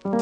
Hi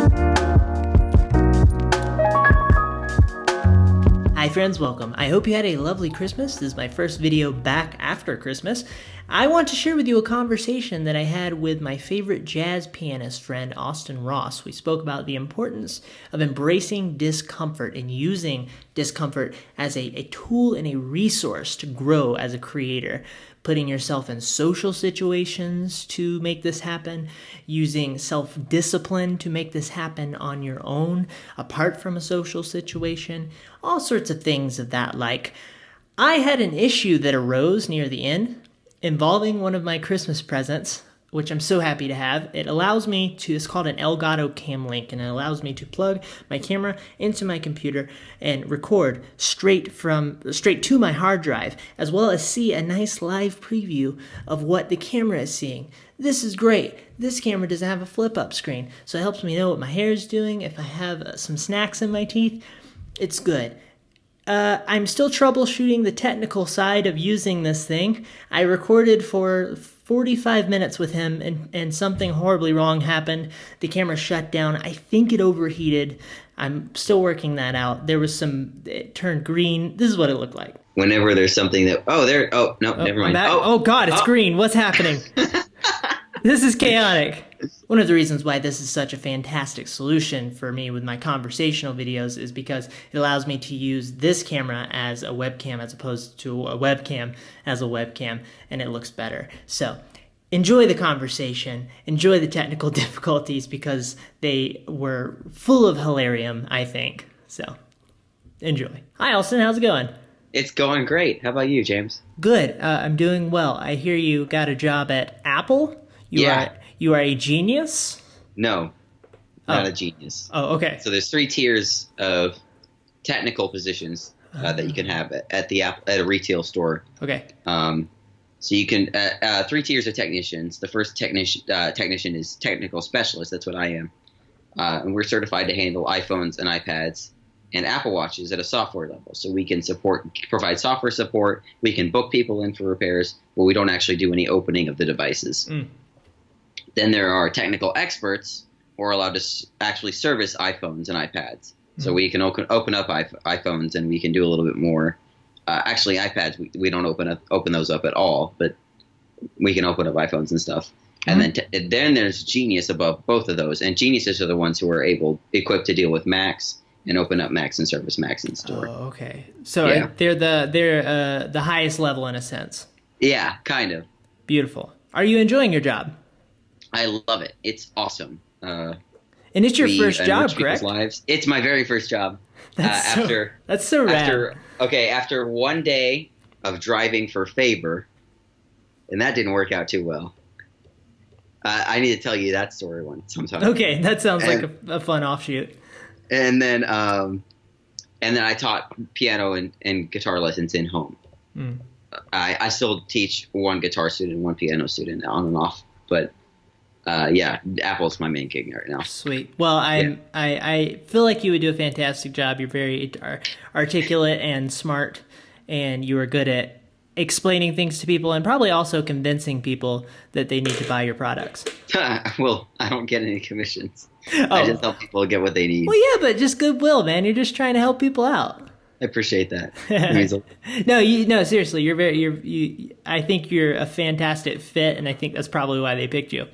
friends, welcome. I hope you had a lovely Christmas. This is my first video back after Christmas. I want to share with you a conversation that I had with my favorite jazz pianist friend, Austin Ross. We spoke about the importance of embracing discomfort and using discomfort as a tool and a resource to grow as a creator. Putting yourself in social situations to make this happen, using self-discipline to make this happen on your own, apart from a social situation, all sorts of things of that like. I had an issue that arose near the end involving one of my Christmas presents, which I'm so happy to have. It allows me to, it's called an Elgato Cam Link, and it allows me to plug my camera into my computer and record straight to my hard drive, as well as see a nice live preview of what the camera is seeing. This is great. This camera doesn't have a flip-up screen, so it helps me know what my hair is doing. If I have some snacks in my teeth, it's good. I'm still troubleshooting the technical side of using this thing. I recorded for 45 minutes with him and something horribly wrong happened. The camera shut down. I think it overheated. I'm still working that out. It turned green. This is what it looked like. Whenever there's something that, never mind. Oh God, it's green. What's happening? This is chaotic. One of the reasons why this is such a fantastic solution for me with my conversational videos is because it allows me to use this camera as a webcam as opposed to a webcam as a webcam, and it looks better. So enjoy the conversation, enjoy the technical difficulties because they were full of hilarium, I think. So enjoy. Hi, Austin. How's it going? It's going great. How about you, James? Good. I'm doing well. I hear you got a job at Apple. You are a genius? No, not a genius. Oh, okay. So there's 3 tiers of technical positions that you can have at a retail store. Okay. So you can 3 tiers of technicians. The first technician is technical specialist. That's what I am, and we're certified to handle iPhones and iPads and Apple Watches at a software level. So we can provide software support. We can book people in for repairs, but we don't actually do any opening of the devices. Then there are technical experts who are allowed to actually service iPhones and iPads. So we can open up iPhones and we can do a little bit more. Actually, iPads, we don't open those up at all, but we can open up iPhones and stuff. And then there's Genius above both of those. And geniuses are the ones who are equipped to deal with Macs and open up Macs and service Macs in store. Oh, okay. So they're the highest level in a sense. Yeah, kind of. Beautiful. Are you enjoying your job? I love it. It's awesome. And it's your first job, correct? Lives. It's my very first job. That's so rad. After one day of driving for Faber, and that didn't work out too well. I need to tell you that story sometime. Okay, that sounds like a fun offshoot. And then I taught piano and guitar lessons in home. I still teach one guitar student and one piano student on and off, but Apple's my main gig right now. Sweet. Well, I feel like you would do a fantastic job. You're very articulate and smart, and you are good at explaining things to people and probably also convincing people that they need to buy your products. Well, I don't get any commissions. I just help people get what they need. Well, yeah, but just goodwill, man. You're just trying to help people out. I appreciate that. No, seriously, I think you're a fantastic fit, and I think that's probably why they picked you.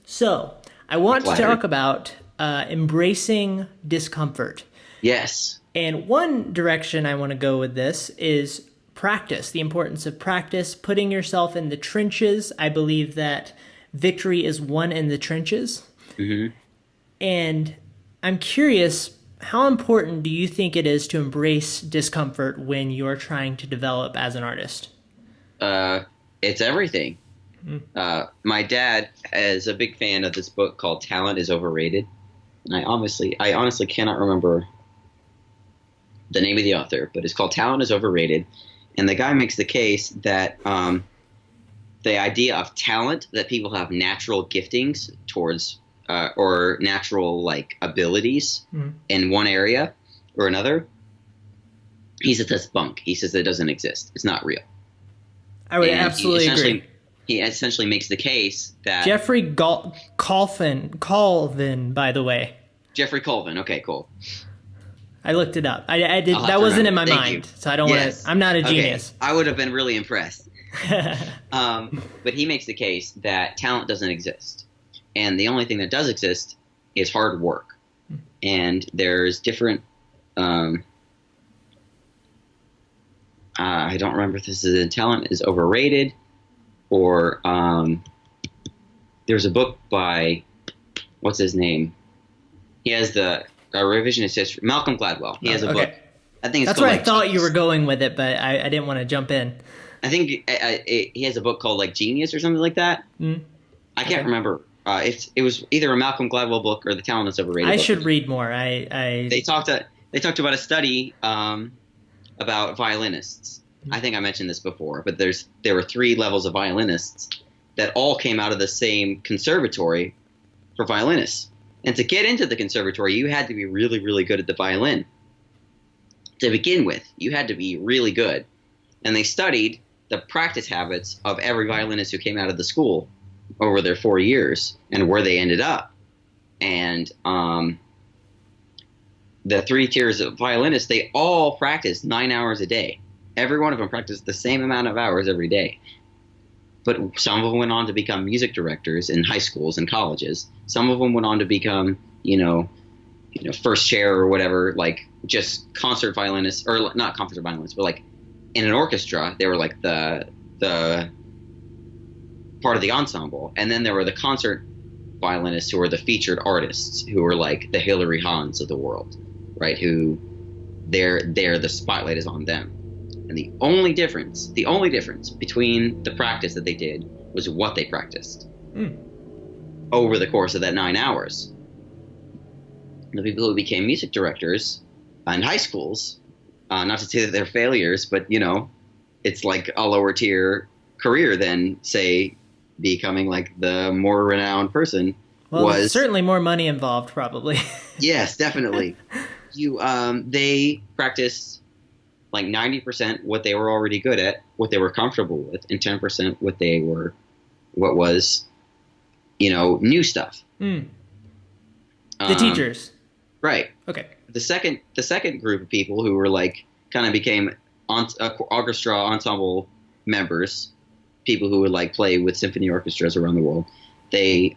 So, I want to talk about embracing discomfort. Yes. And one direction I want to go with this is practice, the importance of practice, putting yourself in the trenches. I believe that victory is won in the trenches. Mm-hmm. And I'm curious, how important do you think it is to embrace discomfort when you're trying to develop as an artist? It's everything. My dad is a big fan of this book called Talent is Overrated. And I honestly cannot remember the name of the author, but it's called Talent is Overrated. And the guy makes the case that the idea of talent, that people have natural giftings towards or natural abilities in one area or another, he says that's bunk. He says that it doesn't exist. It's not real. I would absolutely agree. he essentially makes the case that Jeffrey Colvin, by the way. Jeffrey Colvin. Okay, cool. I looked it up. I did. I'll have That to wasn't remember. in my Thank mind, you. so I don't want Yes. to. I'm not a Okay. genius. I would have been really impressed. But he makes the case that talent doesn't exist, and the only thing that does exist is hard work. And there's different. I don't remember if this is talent is overrated, or there's a book by what's his name? He has the revisionist history. Malcolm Gladwell. He has a book. I think it's That's called, where I thought you were going with it, but I didn't want to jump in. I think he has a book called like Genius or something like that. I can't remember. It was either a Malcolm Gladwell book or the Talent That's Overrated. I book. should read more. They talked about a study about violinists. I think I mentioned this before, but there were 3 levels of violinists that all came out of the same conservatory for violinists. And to get into the conservatory, you had to be really, really good at the violin. To begin with, you had to be really good. And they studied the practice habits of every violinist who came out of the school over their 4 years and where they ended up. And the 3 tiers of violinists, they all practiced 9 hours a day. Every one of them practiced the same amount of hours every day. But some of them went on to become music directors in high schools and colleges. Some of them went on to become, first chair or whatever, like just concert violinists, or not concert violinists, but like in an orchestra, they were like the part of the ensemble. And then there were the concert violinists who were the featured artists, who were like the Hilary Hahns of the world, right? Who the spotlight is on them. And the only difference between the practice that they did was what they practiced over the course of that 9 hours. The people who became music directors in high schools, not to say that they're failures, but it's like a lower tier career than, say, becoming like the more renowned person. Well, there's certainly more money involved, probably. Yes, definitely. They practiced like 90% what they were already good at, what they were comfortable with, and 10% what was new stuff. The teachers. Right. Okay. The second group of people who were like kind of became orchestra ensemble members, people who would like play with symphony orchestras around the world, they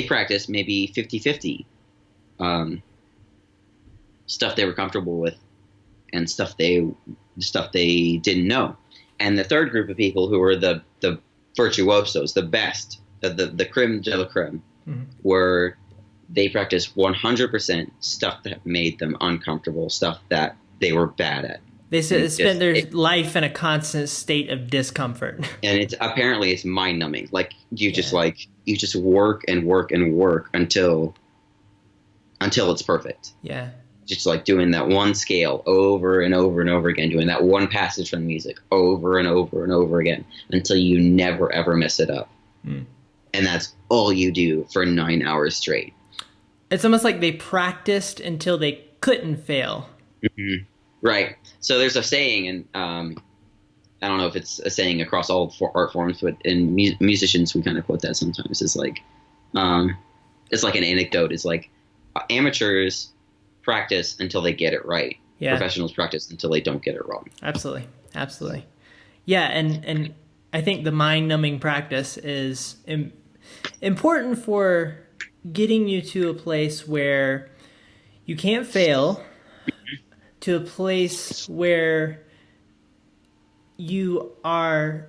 practiced maybe 50-50 stuff they were comfortable with and stuff they didn't know. And the third group of people who were the virtuosos, the best, the creme de la creme, were they practiced 100% stuff that made them uncomfortable, stuff that they were bad at. They spent their life in a constant state of discomfort. And it's mind numbing. Like you just work and work and work until it's perfect. Yeah. Just like doing that one scale over and over and over again, doing that one passage from music over and over and over again until you never ever mess it up. And that's all you do for 9 hours straight. It's almost like they practiced until they couldn't fail. Mm-hmm. Right. So there's a saying, and I don't know if it's a saying across all art forms, but in musicians we kind of quote that sometimes. It's like an anecdote. It's like amateurs practice until they get it right. Yeah. Professionals practice until they don't get it wrong. Absolutely. Yeah, and I think the mind-numbing practice is important for getting you to a place where you can't fail, to a place where you are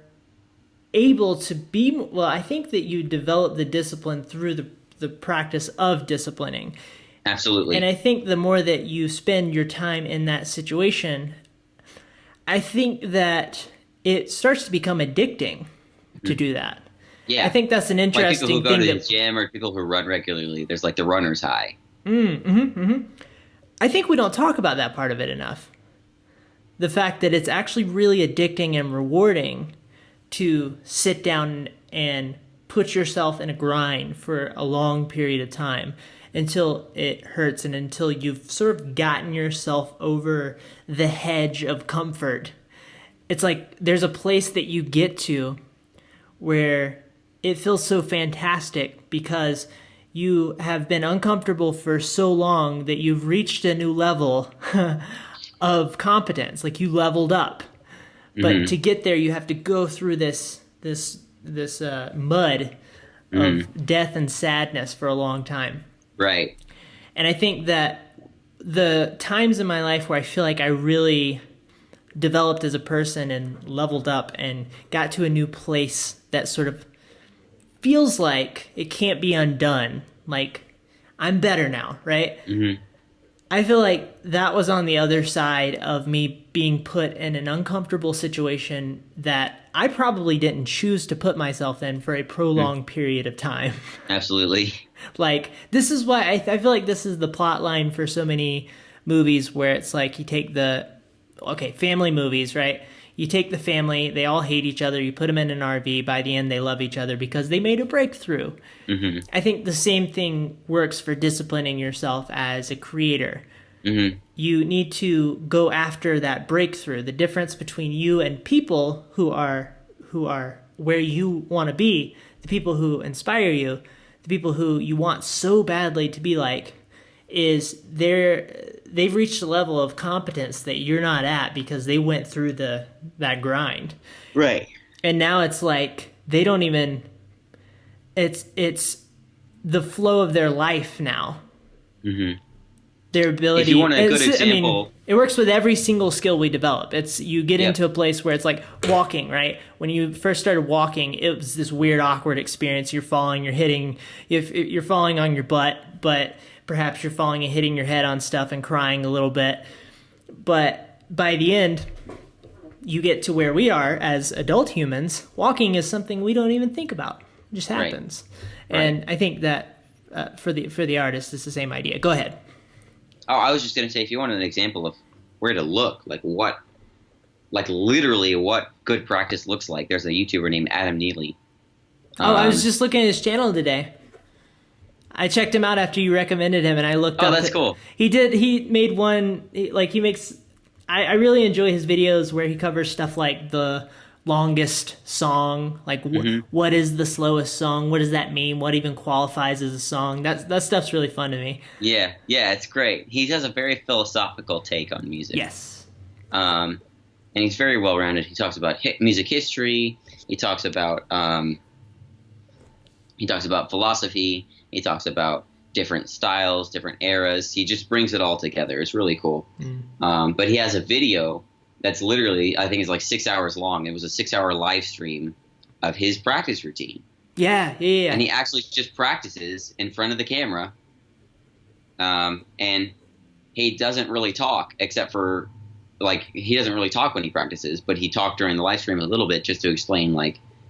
able to be, well, I think that you develop the discipline through the practice of disciplining. Absolutely. And I think the more that you spend your time in that situation, I think that it starts to become addicting to do that. Yeah. I think that's an interesting thing. Like people who go to the gym or people who run regularly, there's like the runner's high. I think we don't talk about that part of it enough. The fact that it's actually really addicting and rewarding to sit down and put yourself in a grind for a long period of time until it hurts and until you've sort of gotten yourself over the hedge of comfort it's like there's a place that you get to where it feels so fantastic because you have been uncomfortable for so long that you've reached a new level of competence. Like you leveled up. But to get there, you have to go through this mud of death and sadness for a long time. Right. And I think that the times in my life where I feel like I really developed as a person and leveled up and got to a new place that sort of feels like it can't be undone. Like, I'm better now, right? Mm-hmm. I feel like that was on the other side of me being put in an uncomfortable situation that I probably didn't choose to put myself in for a prolonged period of time. Absolutely. Like, this is why I feel like this is the plot line for so many movies where it's like you take family movies, right? You take the family, they all hate each other, you put them in an RV, by the end they love each other because they made a breakthrough. Mm-hmm. I think the same thing works for disciplining yourself as a creator. Mm-hmm. You need to go after that breakthrough, the difference between you and people who are where you want to be, the people who inspire you, the people who you want so badly to be like, is they've reached a level of competence that you're not at because they went through that grind. Right. And now it's like they don't even it's the flow of their life now. Mm-hmm. Their ability. If you want a good example, I mean, it works with every single skill we develop. It's you get into a place where it's like walking, right? When you first started walking, it was this weird, awkward experience. You're falling, you're falling on your butt, but perhaps you're falling and hitting your head on stuff and crying a little bit. But by the end, you get to where we are as adult humans. Walking is something we don't even think about. It just happens. Right. And I think that for the artist, it's the same idea. Go ahead. Oh, I was just going to say, if you want an example of where to look, literally what good practice looks like, there's a YouTuber named Adam Neely. I was just looking at his channel today. I checked him out after you recommended him, and I looked up. Oh, that's cool. He made one, he makes, I really enjoy his videos where he covers stuff like the longest song, like what is the slowest song? What does that mean? What even qualifies as a song? That stuff's really fun to me. Yeah, it's great. He has a very philosophical take on music. Yes. And he's very well-rounded. He talks about music history. He talks about philosophy. He talks about different styles, different eras. He just brings it all together. It's really cool. But he has a video that's literally, I think it's like 6 hours long. It was a 6-hour live stream of his practice routine. Yeah. And he actually just practices in front of the camera. And he doesn't really talk except for, he doesn't really talk when he practices, but he talked during the live stream a little bit just to explain,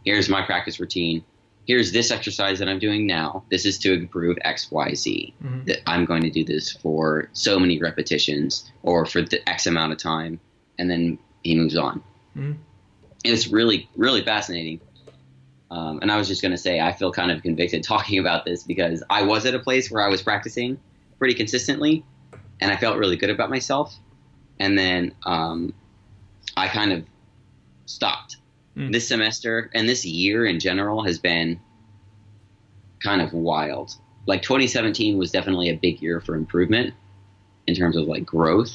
here's my practice routine. Here's this exercise that I'm doing now. This is to improve X, Y, Z. That I'm going to do this for so many repetitions or for the X amount of time. And then he moves on. And it's really, really fascinating. And I was just going to say, I feel kind of convicted talking about this because I was at a place where I was practicing pretty consistently, and I felt really good about myself. And then I kind of stopped. This semester and this year in general has been kind of wild. 2017 was definitely a big year for improvement in terms of growth.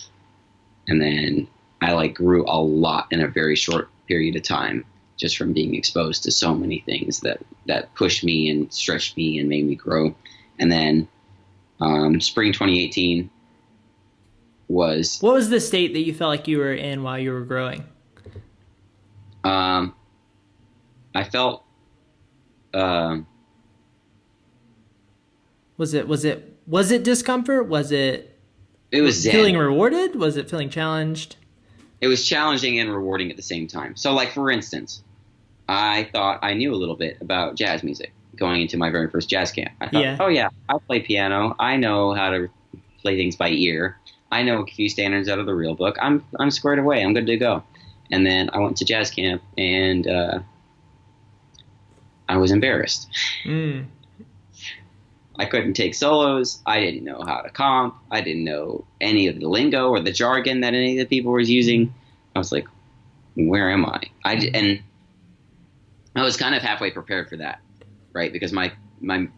And then I grew a lot in a very short period of time just from being exposed to so many things that pushed me and stretched me and made me grow. And then spring 2018 was... What was the state that you felt like you were in while you were growing? I felt... Was it discomfort? Was it... It was zen. Feeling rewarded? Was it feeling challenged? It was challenging and rewarding at the same time. So, for instance, I thought I knew a little bit about jazz music going into my very first jazz camp. I thought, oh yeah, I play piano. I know how to play things by ear. I know a few standards out of the real book. I'm squared away. I'm good to go. And then I went to jazz camp, and I was embarrassed. I couldn't take solos. I didn't know how to comp. I didn't know any of the lingo or the jargon that any of the people were using. I was like, where am I? And I was kind of halfway prepared for that, right? Because my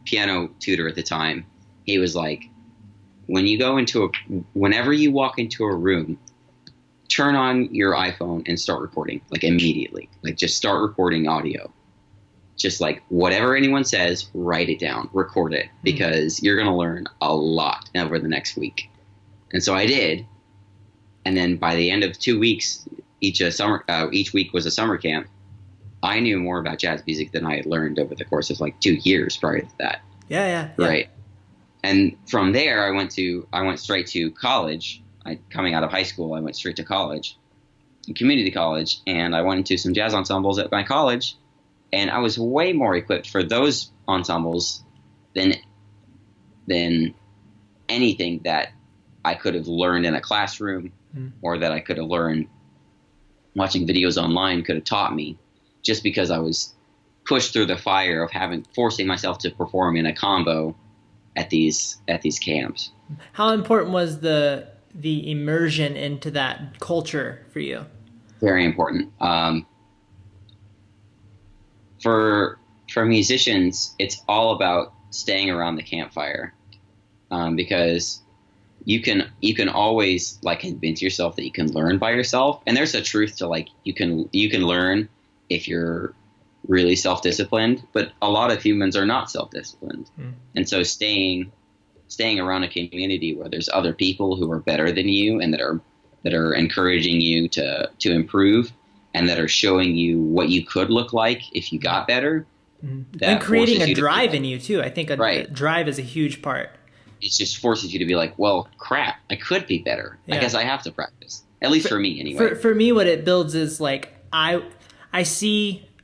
piano tutor at the time, he was like, whenever you walk into a room, turn on your iPhone and start recording, like immediately. Like just start recording audio. Just like whatever anyone says, write it down, record it, because you're going to learn a lot over the next week. And so I did. And then by the end of 2 weeks, each week was a summer camp. I knew more about jazz music than I had learned over the course of like 2 years prior to that. Yeah. Right. And from there, I went straight to college. Coming out of high school, I went straight to college, community college, and I went into some jazz ensembles at my college. And I was way more equipped for those ensembles than anything that I could have learned in a classroom or that I could have learned watching videos online could have taught me, just because I was pushed through the fire of forcing myself to perform in a combo at these camps. How important was the immersion into that culture for you? Very important. For musicians, it's all about staying around the campfire, because you can always like convince yourself that you can learn by yourself, and there's a truth to like you can learn if you're really self-disciplined, but a lot of humans are not self-disciplined, and so staying around a community where there's other people who are better than you and that are encouraging you to improve, and that are showing you what you could look like if you got better. And creating a drive in you too. I think a drive is a huge part. It just forces you to be like, well, crap, I could be better. I guess I have to practice. At least for me anyway. For me, what it builds is like, I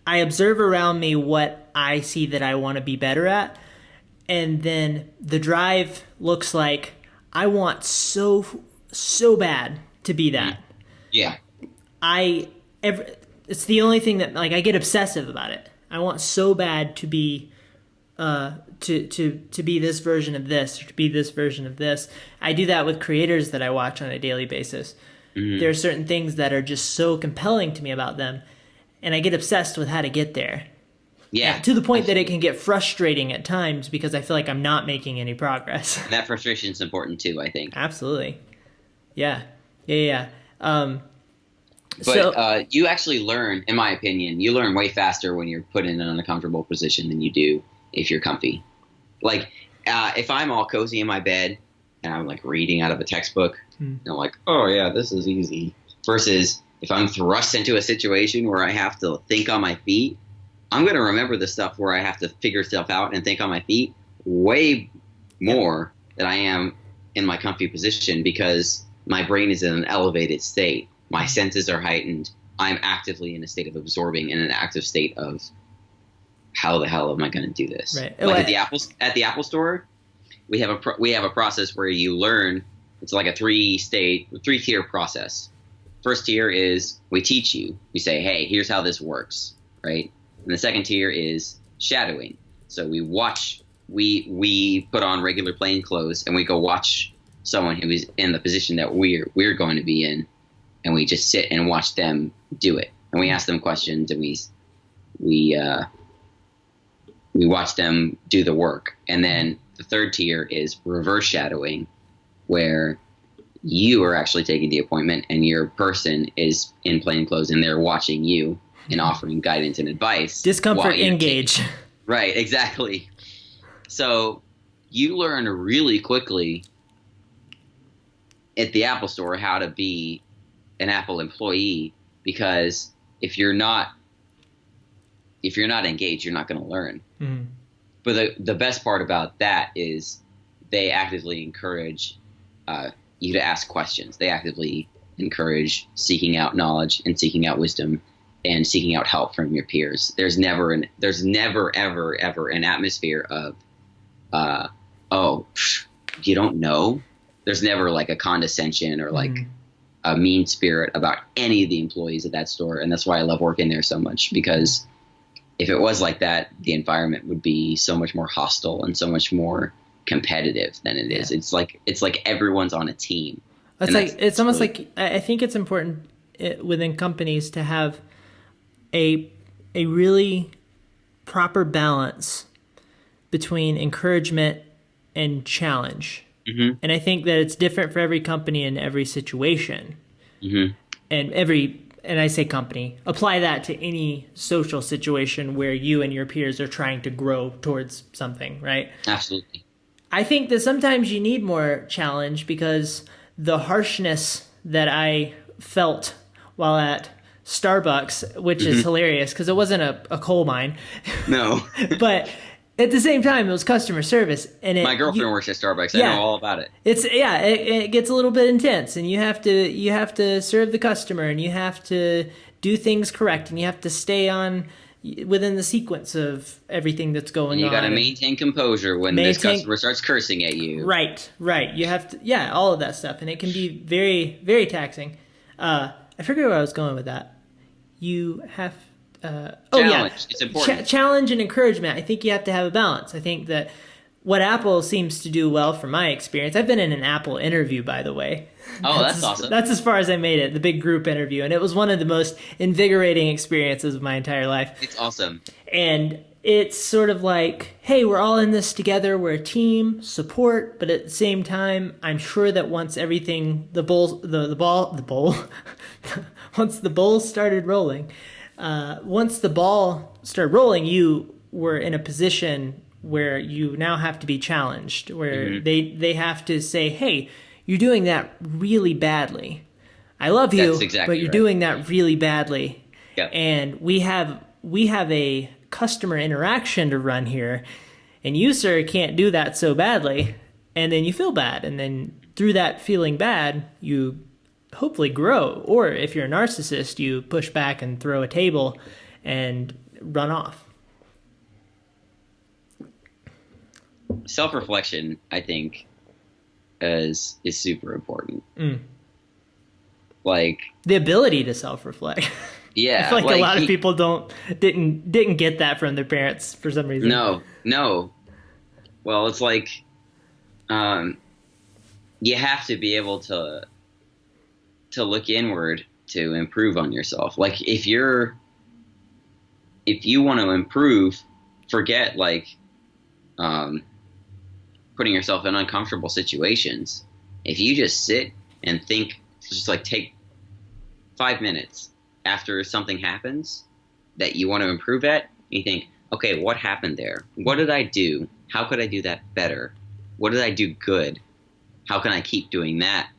observe around me what I see that I want to be better at. And then the drive looks like I want so bad to be that. Yeah. It's the only thing that like I get obsessive about it. I want so bad to be to be this version of this, or to be this version of this. I do that with creators that I watch on a daily basis. There are certain things that are just so compelling to me about them, and I get obsessed with how to get there. Yeah. To the point that it can get frustrating at times because I feel like I'm not making any progress. That frustration is important too, I think. Absolutely. Yeah. But you actually learn, in my opinion, you learn way faster when you're put in an uncomfortable position than you do if you're comfy. Like, if I'm all cozy in my bed and I'm like reading out of a textbook, and I'm like, oh yeah, this is easy. Versus if I'm thrust into a situation where I have to think on my feet, I'm going to remember the stuff where I have to figure stuff out and think on my feet way more than I am in my comfy position, because my brain is in an elevated state. My senses are heightened. I'm actively in a state of absorbing, in an active state of how the hell am I going to do this? Right. Like at the Apple Store, we have a process where you learn. It's like a 3-tier process. First tier is we teach you. We say, hey, here's how this works, right? And the second tier is shadowing. So we watch. We put on regular plain clothes and we go watch someone who is in the position that we're going to be in, and we just sit and watch them do it. And we ask them questions, and we watch them do the work. And then the third tier is reverse shadowing, where you are actually taking the appointment and your person is in plain clothes and they're watching you and offering guidance and advice. Discomfort engage. Right, exactly. So you learn really quickly at the Apple Store how to be an Apple employee, because if you're not engaged, you're not going to learn. Mm-hmm. But the best part about that is they actively encourage you to ask questions. They actively encourage seeking out knowledge and seeking out wisdom and seeking out help from your peers. There's never ever an atmosphere of you don't know. There's never like a condescension or like a mean spirit about any of the employees at that store. And that's why I love working there so much, because if it was like that, the environment would be so much more hostile and so much more competitive than it is. It's like everyone's on a team. It's almost like, I think it's important within companies to have a really proper balance between encouragement and challenge. Mm-hmm. And I think that it's different for every company in every situation. Mm-hmm. And I say company, apply that to any social situation where you and your peers are trying to grow towards something, right? Absolutely. I think that sometimes you need more challenge, because the harshness that I felt while at Starbucks, which is hilarious because it wasn't a coal mine. No. But at the same time, it was customer service. And My girlfriend works at Starbucks. Yeah. I know all about it. It gets a little bit intense, and you have to serve the customer, and you have to do things correct, and you have to stay on within the sequence of everything that's going on. And you got to maintain composure when this customer starts cursing at you. Right. You have to, all of that stuff, and it can be very, very taxing. I forget where I was going with that. You have, challenge. It's important. Challenge and encouragement. I think you have to have a balance. I think that what Apple seems to do well, from my experience, I've been in an Apple interview, by the way. Oh, that's awesome. That's as far as I made it, the big group interview. And it was one of the most invigorating experiences of my entire life. It's awesome. And it's sort of like, hey, we're all in this together. We're a team, support. But at the same time, I'm sure that once everything, once the ball started rolling, you were in a position where you now have to be challenged, where they have to say, hey, you're doing that really badly. I love you, but you're doing that really badly. Yep. And we have a customer interaction to run here, and you, sir, can't do that so badly. And then you feel bad. And then through that feeling bad, you hopefully grow. Or if you're a narcissist, you push back and throw a table and run off. Self-reflection, I think, is super important. Like the ability to self-reflect. Yeah, I feel like a lot of people didn't get that from their parents for some reason. No. Well, it's like you have to be able to look inward to improve on yourself. Like if you want to improve, forget putting yourself in uncomfortable situations. If you just sit and think, just take 5 minutes after something happens that you want to improve at, you think, okay, what happened there? What did I do? How could I do that better? What did I do good? How can I keep doing that?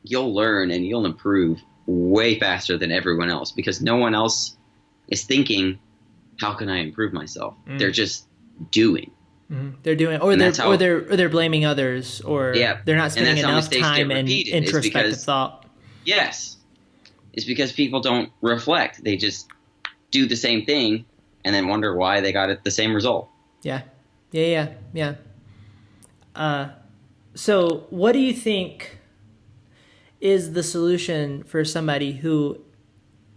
You'll learn and you'll improve way faster than everyone else, because no one else is thinking, how can I improve myself? They're just doing. They're doing, or they're blaming others, or they're not spending enough time in introspective thought. Yes, it's because people don't reflect; they just do the same thing and then wonder why they got the same result. Yeah. So, what do you think is the solution for somebody who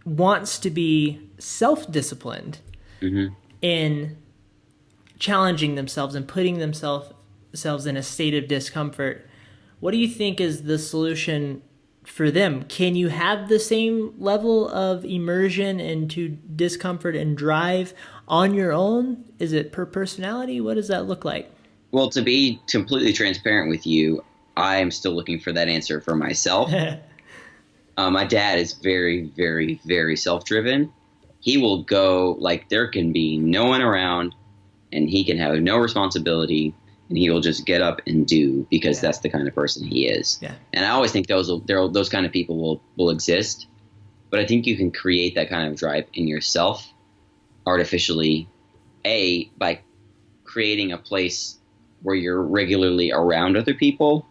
wants to be self-disciplined in challenging themselves and putting themselves in a state of discomfort? What do you think is the solution for them? Can you have the same level of immersion into discomfort and drive on your own? Is it per personality? What does that look like? Well, to be completely transparent with you, I am still looking for that answer for myself. My dad is very, very, very self-driven. He will go, there can be no one around, and he can have no responsibility, and he will just get up and do, because that's the kind of person he is. Yeah. And I always think those kind of people will exist, but I think you can create that kind of drive in yourself artificially, by creating a place where you're regularly around other people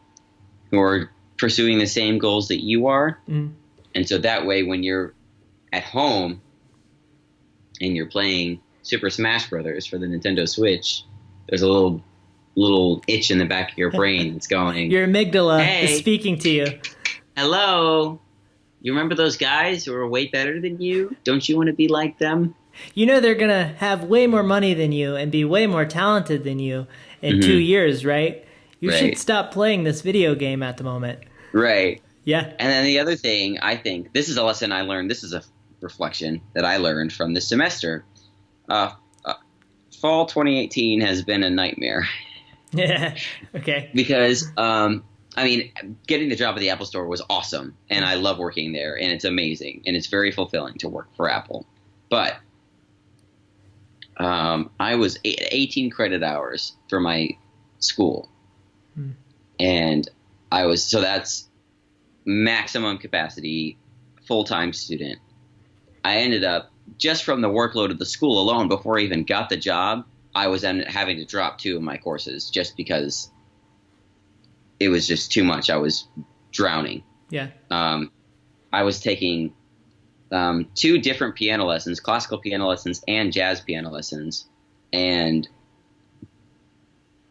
who are pursuing the same goals that you are. And so that way, when you're at home and you're playing Super Smash Brothers for the Nintendo Switch, there's a little itch in the back of your brain that's going, your amygdala is speaking to you. Hello, you remember those guys who are way better than you? Don't you want to be like them? You know they're going to have way more money than you and be way more talented than you in 2 years, right? You should stop playing this video game at the moment. Right. Yeah. And then the other thing, I think, this is a lesson I learned. This is a reflection that I learned from this semester. Uh, Fall 2018 has been a nightmare. Yeah. Okay. Because, I mean, getting the job at the Apple Store was awesome, and I love working there, and it's amazing, and it's very fulfilling to work for Apple. But I was 18 credit hours for my school, and so that's maximum capacity, full-time student. I ended up, just from the workload of the school alone, before I even got the job, I was having to drop 2 of my courses just because it was just too much. I was drowning. Yeah. I was taking 2 different piano lessons, classical piano lessons and jazz piano lessons, and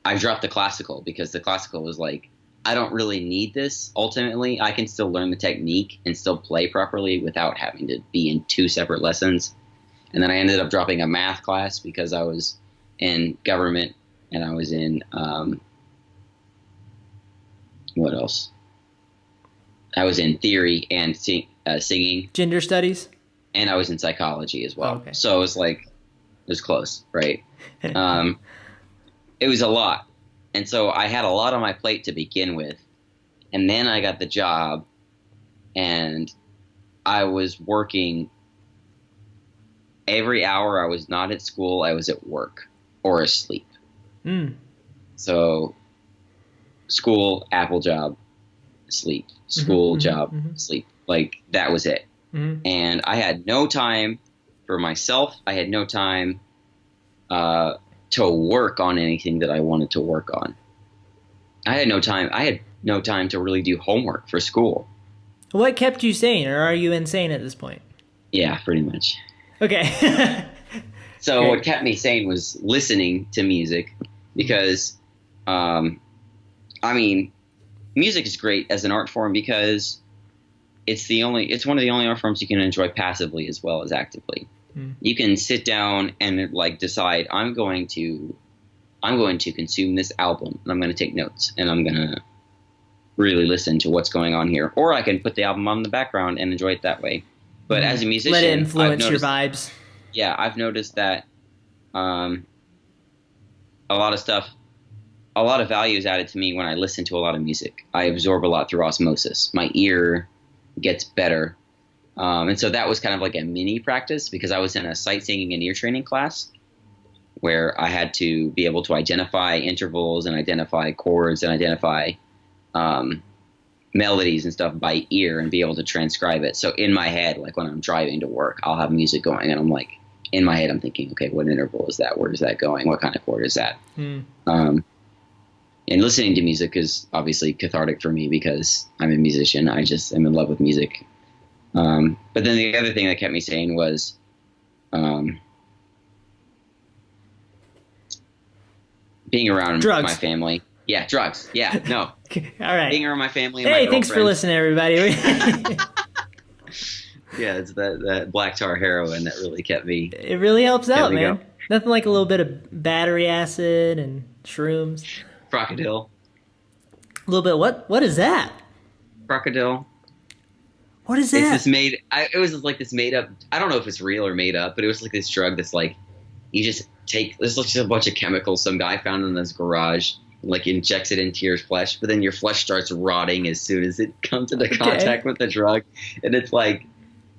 I dropped the classical because the classical was like, I don't really need this. Ultimately, I can still learn the technique and still play properly without having to be in 2 separate lessons. And then I ended up dropping a math class because I was in government and I was in what else? I was in theory and singing. Gender studies? And I was in psychology as well. Oh, okay. So it was like, it was close, right? It was a lot. And so I had a lot on my plate to begin with. And then I got the job and I was working every hour I was not at school, I was at work or asleep. So school, Apple job, sleep, school, job, sleep. Like that was it. And I had no time for myself. I had no time to work on anything that I wanted to work on. I had no time to really do homework for school. What kept you sane, or are you insane at this point? Yeah, pretty much. Okay. So Okay. what kept me sane was listening to music because, I mean, music is great as an art form because it's one of the only art forms you can enjoy passively as well as actively. You can sit down and like decide I'm going to consume this album and I'm going to take notes and I'm going to really listen to what's going on here, or I can put the album on the background and enjoy it that way. But as a musician, let it influence your vibes. Yeah, I've noticed that a lot of value is added to me when I listen to a lot of music. I absorb a lot through osmosis. My ear gets better. And so that was kind of like a mini practice because I was in a sight singing and ear training class where I had to be able to identify intervals and identify chords and identify melodies and stuff by ear and be able to transcribe it. So in my head, like when I'm driving to work, I'll have music going and I'm like, in my head, I'm thinking, okay, what interval is that? Where is that going? What kind of chord is that? And listening to music is obviously cathartic for me because I'm a musician. I just am in love with music. But then the other thing that kept me sane was being around drugs. My family. Yeah, drugs. Yeah, no. All right. Being around my family and my Hey, girlfriend. thanks for listening, everybody. Yeah, it's that black tar heroin that really kept me. It really helps out, me man. go. Nothing like a little bit of battery acid and shrooms. Crocodile. A little bit. What is that? Crocodile. What is It's that? this it was like this made up, I don't know if it's real or made up, but it was like this drug that's like, you just take, this looks just a bunch of chemicals some guy found in his garage, like injects it into your flesh, but then your flesh starts rotting as soon as it comes into contact with the drug. And it's like,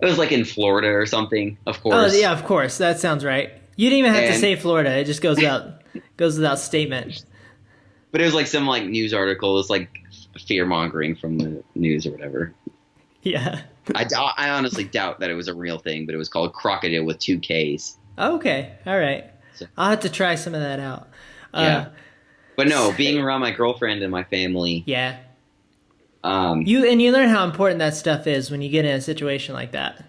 it was like in Florida or something, of course. Oh, yeah, of course. That sounds right. You didn't even have to And- say Florida. It just goes without statement. But it was like some like news article. It was like fear mongering from the news or whatever. Yeah. I honestly doubt that it was a real thing, but it was called Crocodile with 2 Ks. Okay. All right. So- I'll have to try some of that out. Yeah. But no, being around my girlfriend and my family. Yeah. You You learn how important that stuff is when you get in a situation like that.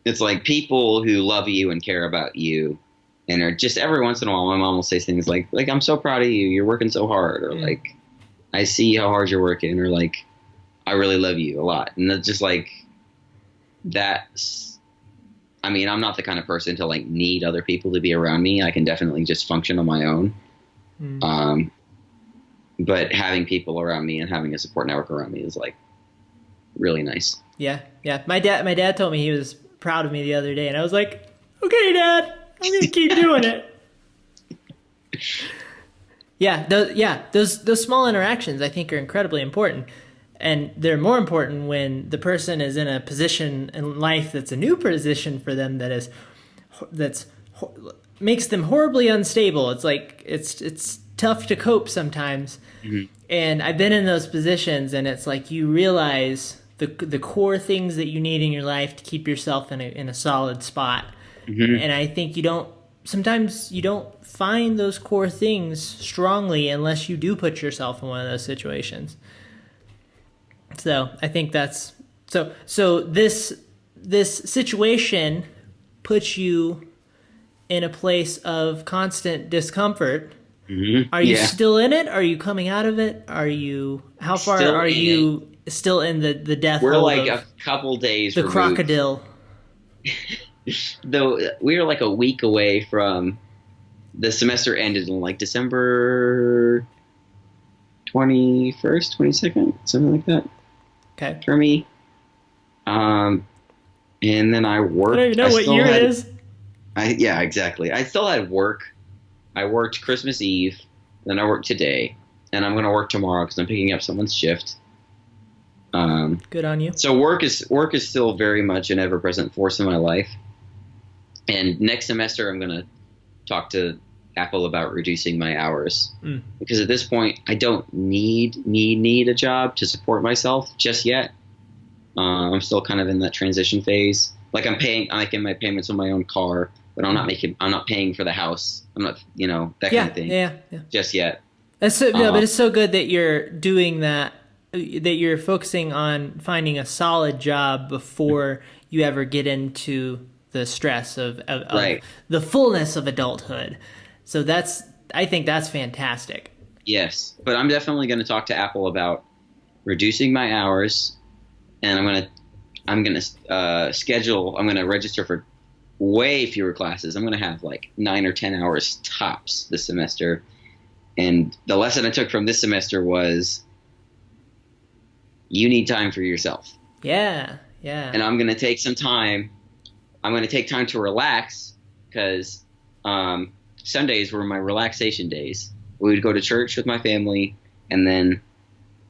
It's like people who love you and care about you, and are just every once in a while, my mom will say things like I'm so proud of you. You're working so hard, or like I see how hard you're working, or like I really love you a lot. And that's just like that's. I mean, I'm not the kind of person to like need other people to be around me. I can definitely just function on my own. But having people around me and having a support network around me is like really nice. Yeah, yeah. My dad told me he was proud of me the other day, and I was like, okay, Dad, I'm gonna keep doing it. Those small interactions I think are incredibly important, and they're more important when the person is in a position in life that's a new position for them that's makes them horribly unstable. It's like it's tough to cope sometimes, and I've been in those positions, and it's like you realize the core things that you need in your life to keep yourself in a solid spot, and I think sometimes you don't find those core things strongly unless you do put yourself in one of those situations. So I think that's so this situation puts you in a place of constant discomfort. Are you still in it? Are you coming out of it? How far Still are in you still in the death We're hold like of a couple days the removed. crocodile? Though we were like a week away from the semester ended in like December 21st, 22nd, something like that Okay. for me. And then I worked. I don't even know what year it is. Yeah, exactly. I still had work. I worked Christmas Eve, then I worked today, and I'm going to work tomorrow because I'm picking up someone's shift. Good on you. So work is still very much an ever-present force in my life. And next semester, I'm going to talk to Apple about reducing my hours because at this point, I don't need a job to support myself just yet. I'm still kind of in that transition phase. Like I'm making my payments on my own car, but I'm not paying for the house. I'm not, that kind of thing. Yeah. Just yet. That's so, but it's so good that you're doing that. That you're focusing on finding a solid job before you ever get into the stress of Right. the fullness of adulthood. So I think that's fantastic. Yes, but I'm definitely going to talk to Apple about reducing my hours, and I'm going to register for way fewer classes. I'm going to have like 9 or 10 hours tops this semester. And the lesson I took from this semester was you need time for yourself. Yeah. And I'm going to take some time. I'm going to take time to relax because Sundays were my relaxation days. We would go to church with my family, and then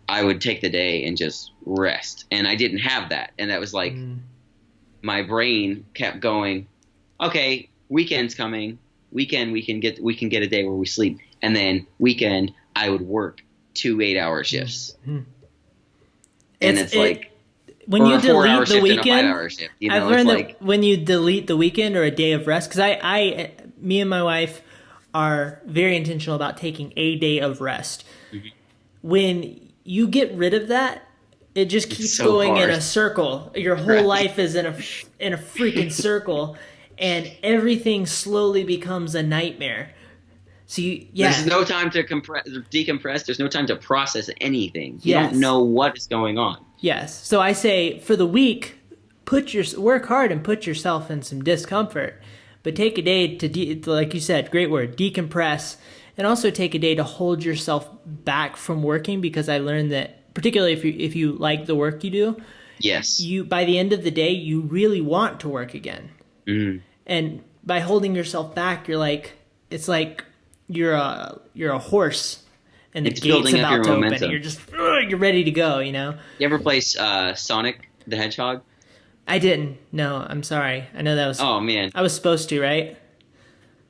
I would take the day and just rest. And I didn't have that. And that was like my brain kept going, okay, weekend's coming. Weekend we can get a day where we sleep. And then weekend I would work 2 8-hour shifts. And it's like when you delete the weekend, I've learned that when you delete the weekend or a day of rest, because me and my wife are very intentional about taking a day of rest. When you get rid of that, it just keeps going in a circle. Your whole life is in a freaking circle, and everything slowly becomes a nightmare. So there's no time to decompress. There's no time to process anything. You don't know what is going on. Yes. So I say for the week, work hard and put yourself in some discomfort, but take a day to like you said, great word, decompress, and also take a day to hold yourself back from working, because I learned that particularly if you like the work you do, yes, by the end of the day you really want to work again. And by holding yourself back, it's like you're a horse and the gate's about to open and you're ready to go, You ever play Sonic the Hedgehog? I didn't. No, I'm sorry. I know that was. Oh man, I was supposed to, right?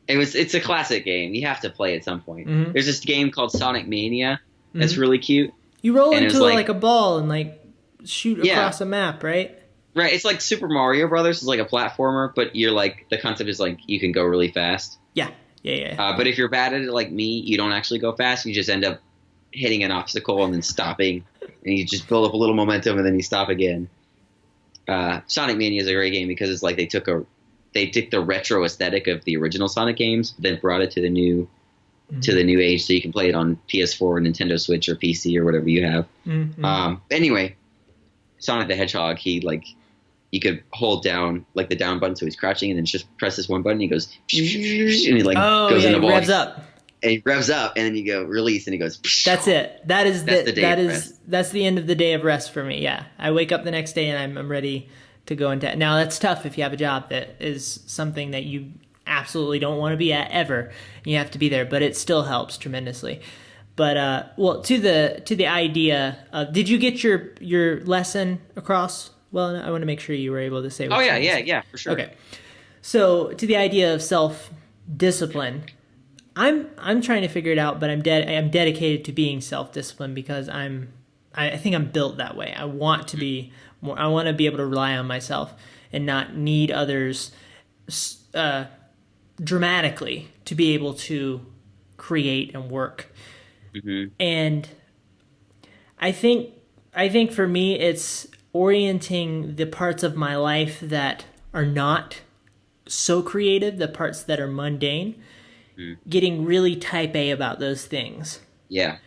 It's a classic game. You have to play at some point. There's this game called Sonic Mania that's really cute. You roll into it like a ball and shoot across a map, right? Right. It's like Super Mario Brothers. It's like a platformer, but the concept is you can go really fast. Yeah. But if you're bad at it like me, you don't actually go fast. You just end up hitting an obstacle and then stopping, and you just build up a little momentum and then you stop again. Sonic Mania is a great game because it's like they took the retro aesthetic of the original Sonic games, but then brought it to the new age, so you can play it on PS4, Nintendo Switch, or PC, or whatever you have. Anyway, Sonic the Hedgehog, you could hold down the down button so he's crouching, and then just press this one button, he goes, and he goes in the ball. He revs up. and he revs up, and then you go release, and he goes. That's it. That's the end of the day of rest for me. Yeah, I wake up the next day and I'm ready to go into. Now that's tough if you have a job that is something that you absolutely don't want to be at ever. You have to be there, but it still helps tremendously. But well, to the idea of, did you get your lesson across? Well, I want to make sure you were able to say. Oh yeah, for sure. Okay, so to the idea of self-discipline, I'm trying to figure it out, but I'm dedicated to being self-disciplined because I think I'm built that way. I want to be more. I want to be able to rely on myself and not need others dramatically to be able to create and work. Mm-hmm. And I think for me, it's orienting the parts of my life that are not so creative, the parts that are mundane, getting really type A about those things. Yeah.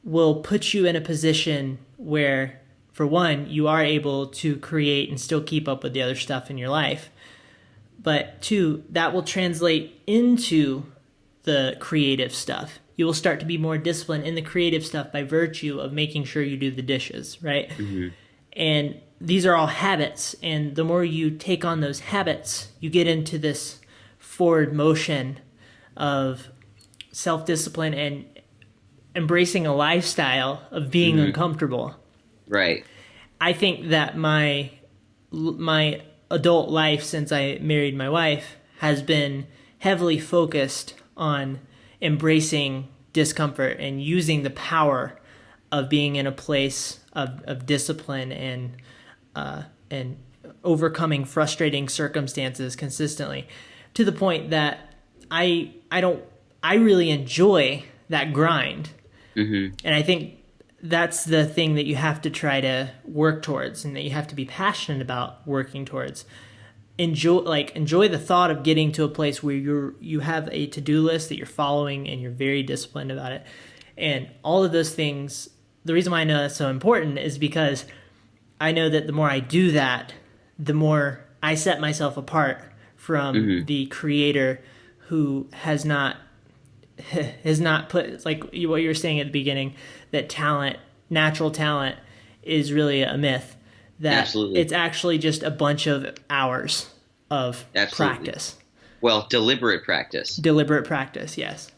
Will put you in a position where, for one, you are able to create and still keep up with the other stuff in your life. But two, that will translate into the creative stuff. You will start to be more disciplined in the creative stuff by virtue of making sure you do the dishes, right? Mm-hmm. And these are all habits. And the more you take on those habits, you get into this forward motion of self-discipline and embracing a lifestyle of being uncomfortable. Right. I think that my adult life since I married my wife has been heavily focused on embracing discomfort and using the power of being in a place of discipline and overcoming frustrating circumstances consistently, to the point that I really enjoy that grind. Mm-hmm. And I think that's the thing that you have to try to work towards and that you have to be passionate about working towards. Enjoy the thought of getting to a place where you have a to-do list that you're following and you're very disciplined about it. And all of those things, the reason why I know that's so important is because I know that the more I do that, the more I set myself apart from the creator who has not put, like what you were saying at the beginning, that natural talent is really a myth. That Absolutely. It's actually just a bunch of hours of practice. Well, deliberate practice. Deliberate practice, yes.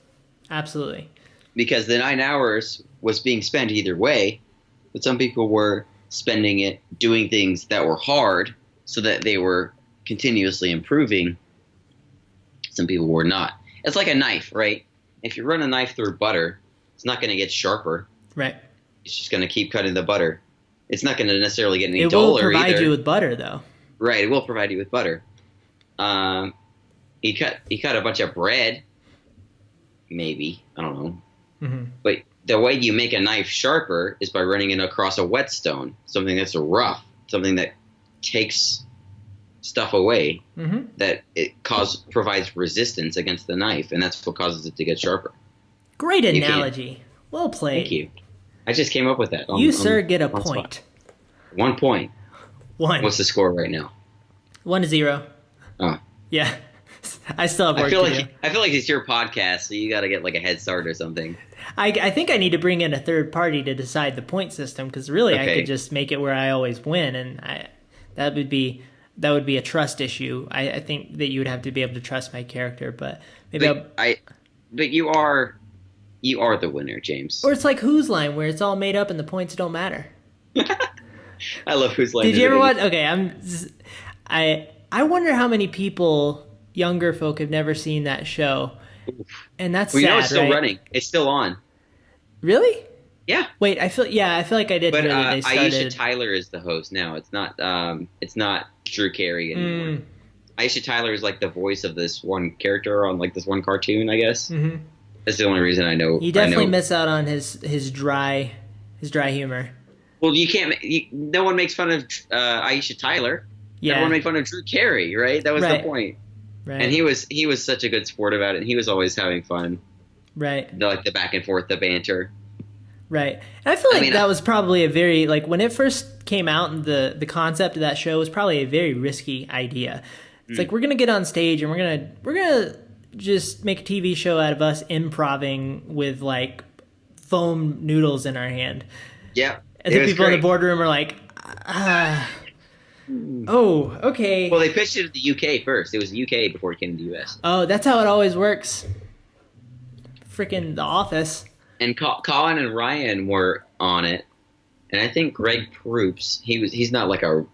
Absolutely. Because the 9 hours was being spent either way, but some people were spending it doing things that were hard so that they were continuously improving. Some people were not. It's like a knife, right? If you run a knife through butter, it's not going to get sharper. Right. It's just going to keep cutting the butter. It's not going to necessarily get any duller either. It will provide you with butter, though. Right, it will provide you with butter. He cut a bunch of bread, maybe. I don't know. Mm-hmm. But the way you make a knife sharper is by running it across a whetstone, something that's rough, something that takes stuff away, that provides resistance against the knife, and that's what causes it to get sharper. Great analogy. Well played. Thank you. I just came up with that. Sir, get a point. Spot. 1 point. 1. What's the score right now? 1-0. Oh. Yeah. I still have work to do. I feel like it's your podcast, so you got to get like a head start or something. I think I need to bring in a third party to decide the point system, because really I could just make it where I always win, and that would be a trust issue. I think that you would have to be able to trust my character, but maybe But you are the winner, James. Or it's like Whose Line, where it's all made up and the points don't matter. I love Whose Line. Did you ever watch? Okay, I wonder how many people, younger folk, have never seen that show, and that's sad. It's still running. It's still on. Really? Yeah. Wait, I feel like I did. But hear that they started... Aisha Tyler is the host now. It's not Drew Carey anymore. Aisha Tyler is like the voice of this one character on like this one cartoon, I guess. Mm-hmm. That's the only reason I know. You definitely miss out on his dry humor. Well, you can't. No one makes fun of Aisha Tyler. Yeah. Everyone made fun of Drew Carey, right? That was the point. Right. And he was such a good sport about it, and he was always having fun. Right. The back and forth, the banter. Right. And I feel like that was probably a very, like, when it first came out, and the concept of that show was probably a very risky idea. It's like, we're going to get on stage and we're going to just make a TV show out of us improving with like foam noodles in our hand. Yep. And the people in the boardroom are like, oh, okay. Well, they pitched it at the UK first. It was the UK before it came to the US. Oh, that's how it always works. Freaking The Office. And Colin and Ryan were on it, and I think Greg Proops. He's not like a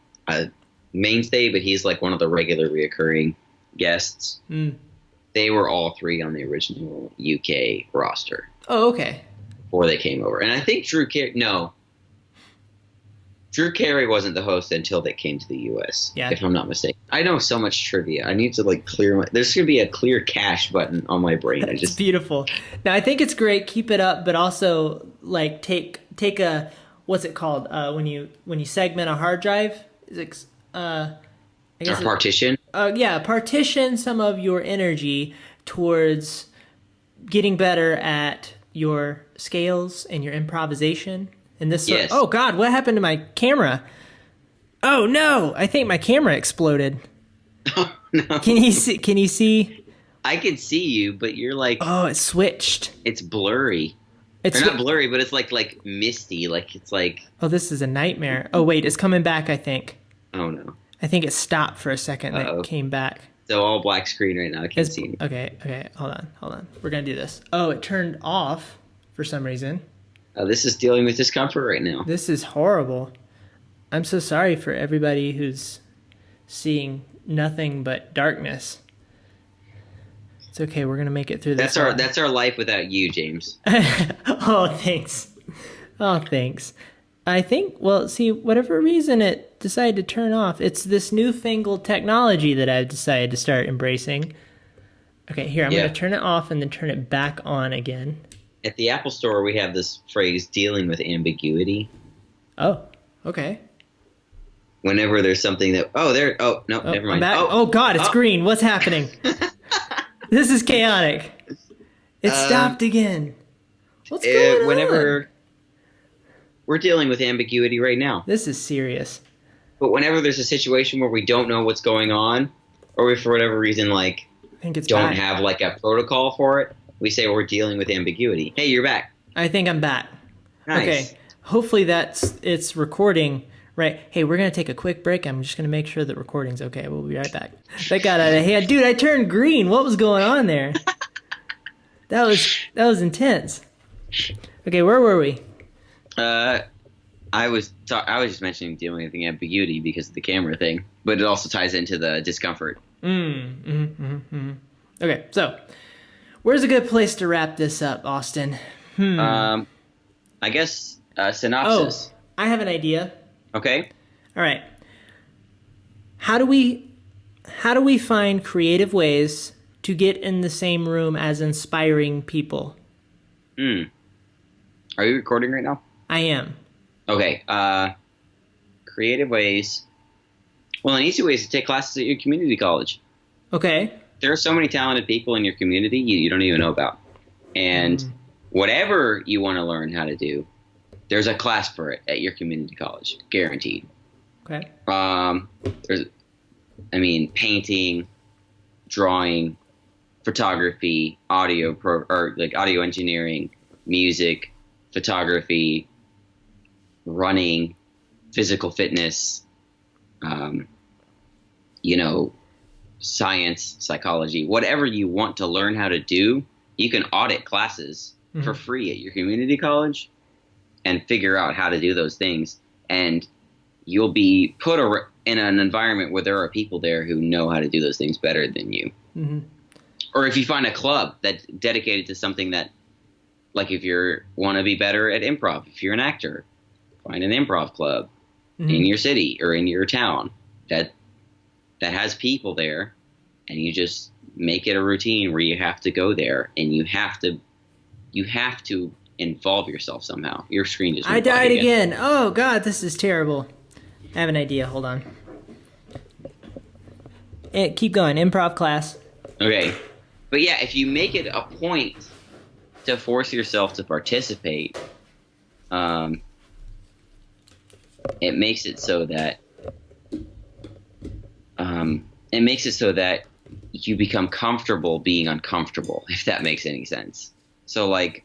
mainstay, but he's like one of the regular reoccurring guests. Mm. They were all three on the original UK roster. Oh, okay. Before they came over, and I think Drew Carey wasn't the host until they came to the U.S. Yeah. If I'm not mistaken. I know so much trivia. I need to like clear my. There's gonna be a clear cache button on my brain. It's beautiful. Now I think it's great. Keep it up, but also like take a what's it called when you segment a hard drive? Is it I guess a partition. Partition some of your energy towards getting better at your scales and your improvisation. And this yes. Oh God, what happened to my camera? Oh no, I think my camera exploded. Oh no. Can you see? I can see you, but you're like oh, it switched. It's blurry. It's not blurry, but it's like misty, like it's like oh, this is a nightmare. Oh wait, it's coming back, I think. Oh no. I think it stopped for a second and it came back. So all black screen right now. I can't see anything. Okay, hold on. We're gonna do this. Oh, it turned off for some reason. This is dealing with discomfort right now. This is horrible. I'm so sorry for everybody who's seeing nothing but darkness. It's okay. We're gonna make it through this. That's our life without you, James. Oh, thanks. I think. Well, see, whatever reason it decided to turn off, it's this newfangled technology that I've decided to start embracing. Okay, here I'm gonna turn it off and then turn it back on again. At the Apple Store, we have this phrase, dealing with ambiguity. Oh, okay. Whenever there's something that... never mind. Oh, God, it's green. What's happening? This is chaotic. It stopped again. What's going on? Whenever... We're dealing with ambiguity right now. This is serious. But whenever there's a situation where we don't know what's going on, or we, for whatever reason, like, don't have, like, a protocol for it, we say we're dealing with ambiguity. Hey, you're back. I think I'm back. Nice. Okay. Hopefully it's recording right. Hey, we're going to take a quick break. I'm just going to make sure that recording's okay. We'll be right back. That got out of hand. Dude, I turned green. What was going on there? That was intense. Okay, where were we? I was just mentioning dealing with ambiguity because of the camera thing, but it also ties into the discomfort. Okay, so where's a good place to wrap this up, Austin? I guess synopsis. Oh, I have an idea. Okay. All right. How do we find creative ways to get in the same room as inspiring people? Are you recording right now? I am. Okay. Creative ways. Well, an easy way is to take classes at your community college. Okay. There are so many talented people in your community you don't even know about. And whatever you want to learn how to do, there's a class for it at your community college, guaranteed. Okay. Painting, drawing, photography, audio engineering, music, photography, running, physical fitness, science, psychology, whatever you want to learn how to do, you can audit classes for free at your community college and figure out how to do those things. And you'll be put in an environment where there are people there who know how to do those things better than you. Mm-hmm. Or if you find a club that's dedicated to something that, like if you want to be better at improv, if you're an actor, find an improv club in your city or in your town that has people there, and you just make it a routine where you have to go there and you have to involve yourself somehow. Your screen just I died again. Oh God, this is terrible. I have an idea. Hold on. Keep going. Improv class. Okay. But yeah, if you make it a point to force yourself to participate, it makes it so that you become comfortable being uncomfortable, if that makes any sense. So, like,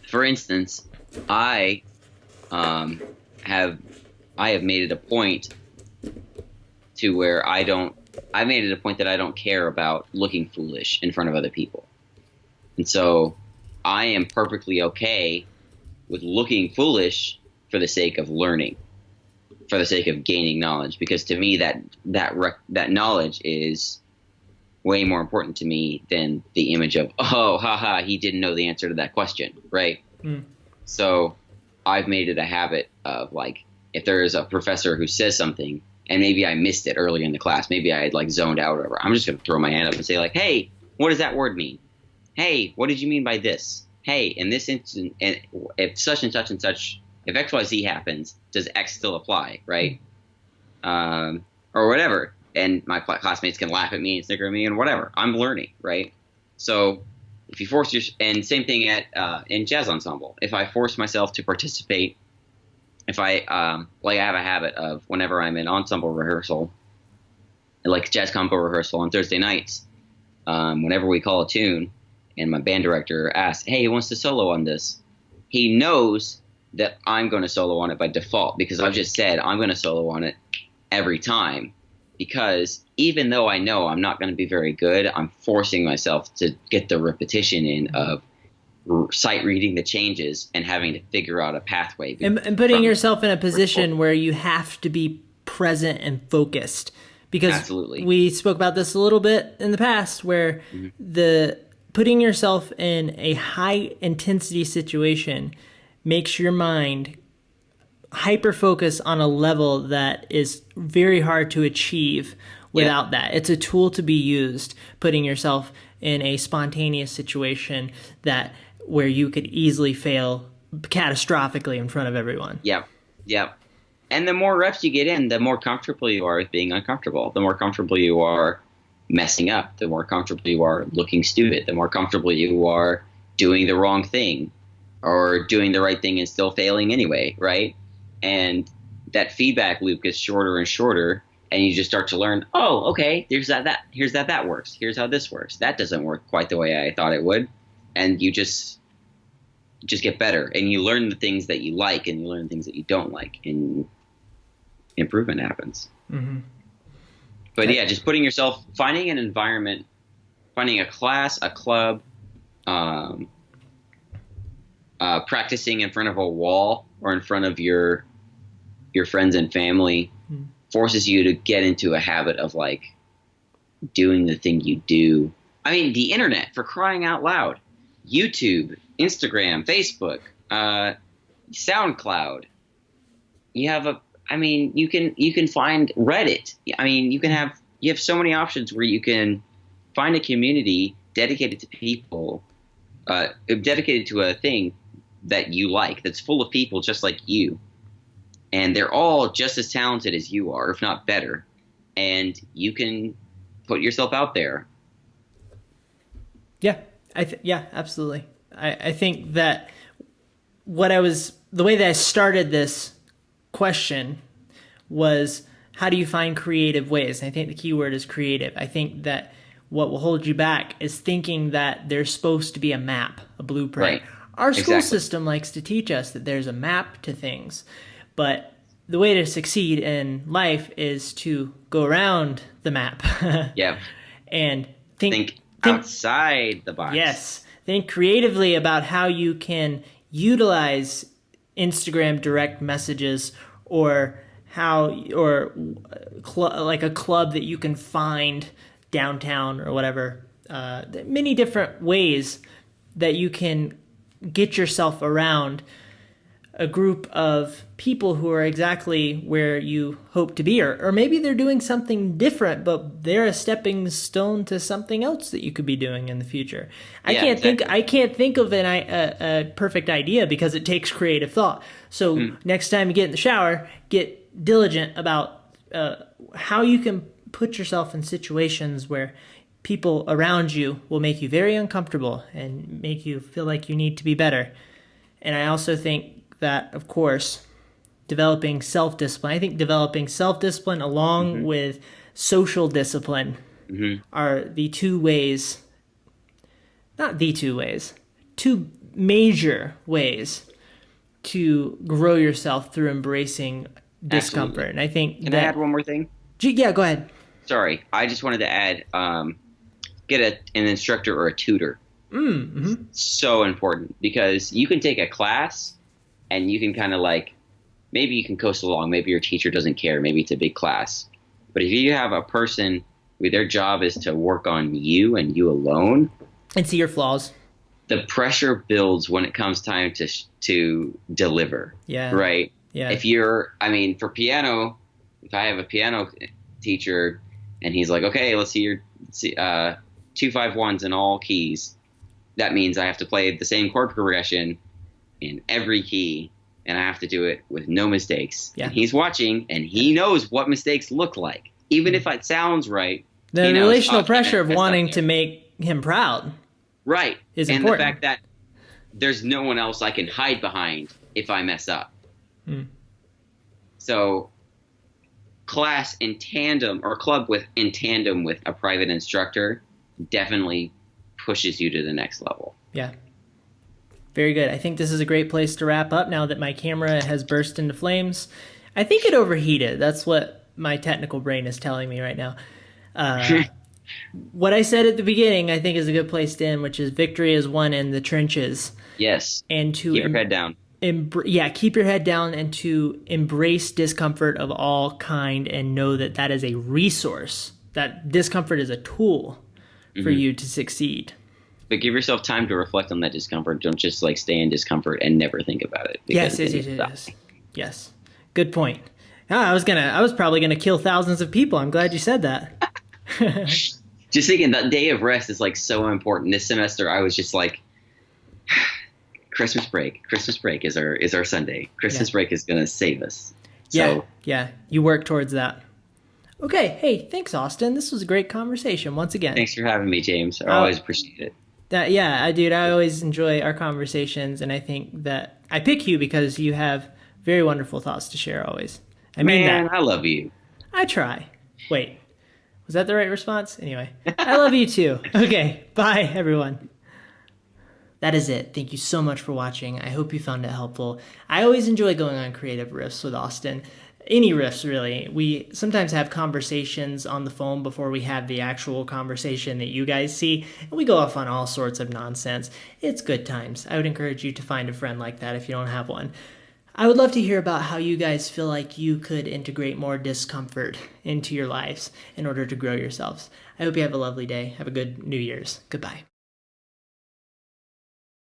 for instance, I um, have I have made it a point to where I made it a point that I don't care about looking foolish in front of other people. And so I am perfectly okay with looking foolish for the sake of learning, for the sake of gaining knowledge, because to me that knowledge is way more important to me than the image of, oh, haha, he didn't know the answer to that question, right? Mm. So I've made it a habit of, like, if there is a professor who says something and maybe I missed it early in the class, maybe I had like zoned out or whatever, I'm just going to throw my hand up and say, like, hey, what does that word mean? Hey, what did you mean by this? Hey, in this instance, and if such and such and such, if X, Y, Z happens, does X still apply, right? Or whatever. And my classmates can laugh at me and snicker at me and whatever. I'm learning, right? So if you force your, and same thing at in jazz ensemble. If I force myself to participate, if I like, I have a habit of, whenever I'm in ensemble rehearsal, like jazz combo rehearsal on Thursday nights, whenever we call a tune and my band director asks, hey, who wants to solo on this? He knows that I'm going to solo on it by default, because I've just said I'm going to solo on it every time. Because even though I know I'm not going to be very good, I'm forcing myself to get the repetition in of sight reading the changes and having to figure out a pathway. And putting yourself in a position where you have to be present and focused. Because Absolutely. We spoke about this a little bit in the past, where the putting yourself in a high intensity situation makes your mind hyper focus on a level that is very hard to achieve without that. It's a tool to be used, putting yourself in a spontaneous situation where you could easily fail catastrophically in front of everyone. Yep. And the more reps you get in, the more comfortable you are with being uncomfortable. The more comfortable you are messing up. The more comfortable you are looking stupid. The more comfortable you are doing the wrong thing or doing the right thing and still failing anyway, right? And that feedback loop gets shorter and shorter, and you just start to learn, oh, okay, here's that works. Here's how this works. That doesn't work quite the way I thought it would. And you just get better, and you learn the things that you like, and you learn the things that you don't like, and improvement happens. Mm-hmm. But yeah, just putting yourself, finding an environment, finding a class, a club, practicing in front of a wall or in front of your friends and family forces you to get into a habit of, like, doing the thing you do. I mean, the internet, for crying out loud. YouTube, Instagram, Facebook, SoundCloud. You can find Reddit. I mean, you have so many options where you can find a community dedicated to people, dedicated to a thing that you like, that's full of people just like you. And they're all just as talented as you are, if not better. And you can put yourself out there. Yeah, absolutely. I think that the way that I started this question was, how do you find creative ways? And I think the key word is creative. I think that what will hold you back is thinking that there's supposed to be a map, a blueprint. Right. Our school system likes to teach us that there's a map to things, but the way to succeed in life is to go around the map. Yeah. And think outside the box. Yes. Think creatively about how you can utilize Instagram direct messages, or like a club that you can find downtown or whatever. Many different ways that you can get yourself around a group of people who are exactly where you hope to be, or maybe they're doing something different, but they're a stepping stone to something else that you could be doing in the future. I can't think of a perfect idea, because it takes creative thought. So next time you get in the shower, get diligent about how you can put yourself in situations where people around you will make you very uncomfortable and make you feel like you need to be better. And I also think that, of course, developing self-discipline. I think developing self-discipline along with social discipline are the two ways, not the two ways, two major ways to grow yourself through embracing discomfort. Absolutely. And I think Can I add one more thing? Yeah, go ahead. Sorry, I just wanted to add, get an instructor or a tutor. Mm-hmm. So important, because you can take a class and you can kind of like, maybe you can coast along. Maybe your teacher doesn't care. Maybe it's a big class. But if you have a person where their job is to work on you and you alone, And see your flaws. the pressure builds when it comes time to deliver. Yeah. Right. Yeah. If you're, I mean, for piano, if I have a piano teacher and he's like, okay, let's see your 2-5-1s in all keys, that means I have to play the same chord progression in every key, and I have to do it with no mistakes. Yeah. And he's watching, and he knows what mistakes look like. Even if it sounds right, The he knows, relational okay, pressure of that's wanting up to there. make him proud. Right. is and important. the fact that there's no one else I can hide behind if I mess up. So class in tandem, or club in tandem with a private instructor, definitely pushes you to the next level. Yeah. Very good. I think this is a great place to wrap up now that my camera has burst into flames. I think it overheated. That's what my technical brain is telling me right now. What I said at the beginning, I think, is a good place to end, which is victory is won in the trenches. Yes. And to Keep your head down. keep your head down, and to embrace discomfort of all kind, and know that that is a resource. That discomfort is a tool for you to succeed. But give yourself time to reflect on that discomfort. Don't just like stay in discomfort and never think about it. Yes. Good point. I was probably gonna kill thousands of people. I'm glad you said that. Just thinking that day of rest is like so important. This semester, I was just like, Christmas break is our Sunday. Christmas break is gonna save us. So, Yeah. You work towards that. Okay. Hey, thanks, Austin. This was a great conversation once again. thanks for having me, James. I always appreciate it. I always enjoy our conversations, and I think that I pick you because you have very wonderful thoughts to share always. I mean that. I love you. I try. Wait, was that the right response? Anyway, I love you too. Okay, bye everyone. That is it. Thank you so much for watching. I hope you found it helpful. I always enjoy going on creative riffs with Austin. Any riffs, really. We sometimes have conversations on the phone before we have the actual conversation that you guys see, and we go off on all sorts of nonsense. It's good times. I would encourage you to find a friend like that if you don't have one. I would love to hear about how you guys feel like you could integrate more discomfort into your lives in order to grow yourselves. I hope you have a lovely day. Have a good New Year's. Goodbye.